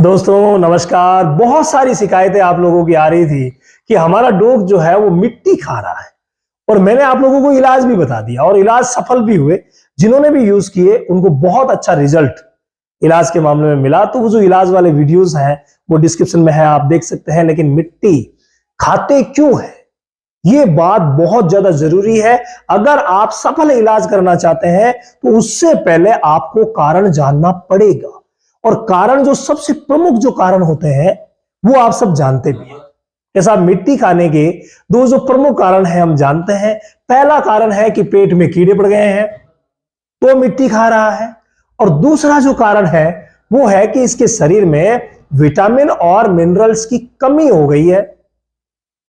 दोस्तों नमस्कार। बहुत सारी शिकायतें आप लोगों की आ रही थी कि हमारा डॉग जो है वो मिट्टी खा रहा है, और मैंने आप लोगों को इलाज भी बता दिया और इलाज सफल भी हुए। जिन्होंने भी यूज किए उनको बहुत अच्छा रिजल्ट इलाज के मामले में मिला। तो वो जो इलाज वाले वीडियोस हैं वो डिस्क्रिप्शन में है, आप देख सकते हैं। लेकिन मिट्टी खाते क्यों है, ये बात बहुत ज्यादा जरूरी है। अगर आप सफल इलाज करना चाहते हैं तो उससे पहले आपको कारण जानना पड़ेगा, और कारण जो सबसे प्रमुख जो कारण होते हैं वो आप सब जानते भी हैं। जैसा मिट्टी खाने के दो जो प्रमुख कारण हैं हम जानते हैं। पहला कारण है कि पेट में कीड़े पड़ गए हैं तो मिट्टी खा रहा है, और दूसरा जो कारण है वो है कि इसके शरीर में विटामिन और मिनरल्स की कमी हो गई है,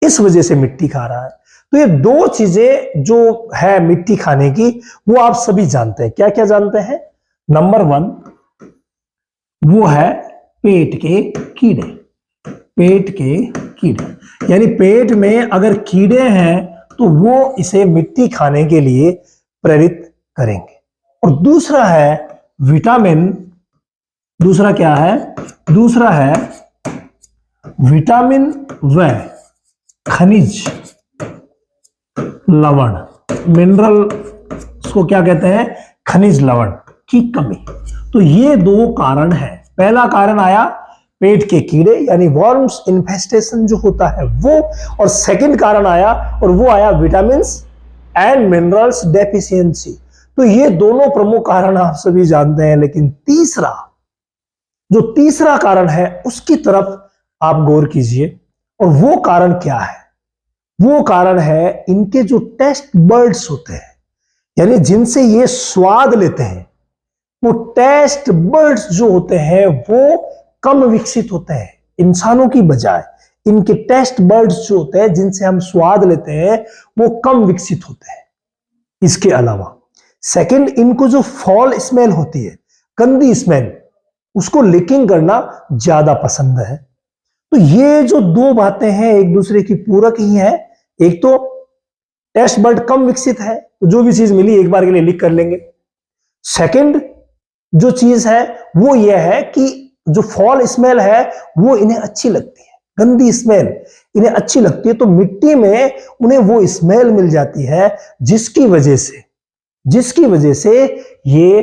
इस वजह से मिट्टी खा रहा है। तो ये दो चीजें जो है मिट्टी खाने की वो आप सभी जानते हैं। क्या क्या जानते हैं? नंबर 1 वो है पेट के कीड़े। पेट के कीड़े यानी पेट में अगर कीड़े हैं तो वो इसे मिट्टी खाने के लिए प्रेरित करेंगे। और दूसरा है विटामिन। दूसरा क्या है? दूसरा है विटामिन व खनिज लवण, मिनरल, उसको क्या कहते हैं? खनिज लवण की कमी। तो ये दो कारण है। पहला कारण आया पेट के कीड़े यानी वर्म्स इन्फेस्टेशन जो होता है वो, और सेकंड कारण आया और वो आया विटामिन्स एंड मिनरल्स डेफिशिएंसी। तो ये दोनों प्रमुख कारण आप सभी जानते हैं। लेकिन तीसरा जो तीसरा कारण है उसकी तरफ आप गौर कीजिए, और वो कारण क्या है? वो कारण है इनके जो टेस्ट बर्ड्स होते हैं, यानी जिनसे ये स्वाद लेते हैं, वो टेस्ट बर्ड्स जो होते हैं वो कम विकसित होते हैं। इंसानों की बजाय इनके टेस्ट बर्ड्स जो होते हैं जिनसे हम स्वाद लेते हैं वो कम विकसित होते हैं। इसके अलावा सेकंड, इनको जो फॉल स्मेल होती है, गंदी स्मेल, उसको लिकिंग करना ज्यादा पसंद है। तो ये जो दो बातें हैं एक दूसरे की पूरक ही है। एक तो टेस्ट बर्ड कम विकसित है तो जो भी चीज मिली एक बार के लिए लिक कर लेंगे। सेकंड जो चीज है वो ये है कि जो फॉल स्मेल है वो इन्हें अच्छी लगती है, गंदी स्मेल इन्हें अच्छी लगती है। तो मिट्टी में उन्हें वो स्मेल मिल जाती है जिसकी वजह से ये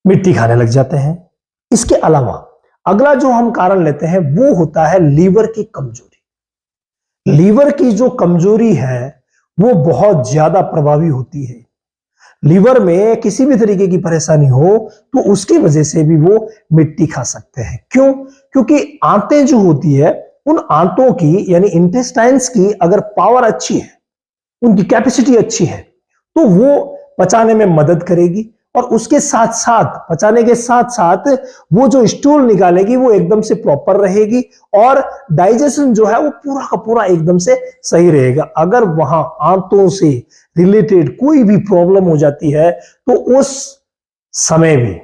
मिट्टी खाने लग जाते हैं। इसके अलावा अगला जो हम कारण लेते हैं वो होता है लीवर की कमजोरी। लीवर की जो कमजोरी है वो बहुत ज्यादा प्रभावी होती है। लीवर में किसी भी तरीके की परेशानी हो तो उसकी वजह से भी वो मिट्टी खा सकते हैं। क्यों? क्योंकि आंतें जो होती है, उन आंतों की यानी इंटेस्टाइन्स की अगर पावर अच्छी है, उनकी कैपेसिटी अच्छी है, तो वो पचाने में मदद करेगी, और उसके साथ साथ पचाने के साथ साथ वो जो स्टूल निकालेगी वो एकदम से प्रॉपर रहेगी, और डाइजेशन जो है वो पूरा का पूरा एकदम से सही रहेगा। अगर वहां आंतों से रिलेटेड कोई भी प्रॉब्लम हो जाती है तो उस समय भी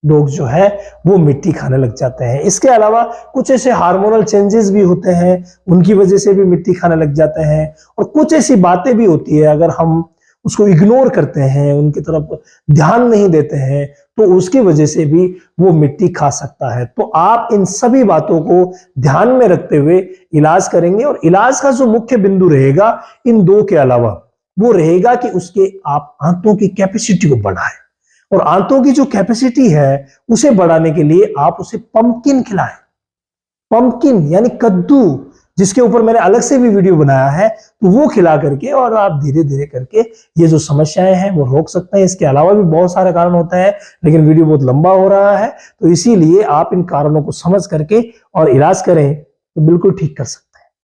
लोग जो है वो मिट्टी खाने लग जाते हैं। इसके अलावा कुछ ऐसे हार्मोनल चेंजेस भी होते हैं, उनकी वजह से भी मिट्टी खाने लग जाते हैं। और कुछ ऐसी बातें भी होती है, अगर हम उसको इग्नोर करते हैं, उनकी तरफ ध्यान नहीं देते हैं, तो उसकी वजह से भी वो मिट्टी खा सकता है। तो आप इन सभी बातों को ध्यान में रखते हुए इलाज करेंगे, और इलाज का जो मुख्य बिंदु रहेगा इन दो के अलावा वो रहेगा कि उसके आप आंतों की कैपेसिटी को बढ़ाएं, और आंतों की जो कैपेसिटी है उसे बढ़ाने के लिए आप उसे पंपकिन खिलाएं। पंपकिन यानी कद्दू, जिसके ऊपर मैंने अलग से भी वीडियो बनाया है, तो वो खिला करके और आप धीरे धीरे करके ये जो समस्याएं हैं वो रोक सकते हैं। इसके अलावा भी बहुत सारे कारण होते हैं, लेकिन वीडियो बहुत लंबा हो रहा है, तो इसीलिए आप इन कारणों को समझ करके और इलाज करें तो बिल्कुल ठीक कर सकते हैं।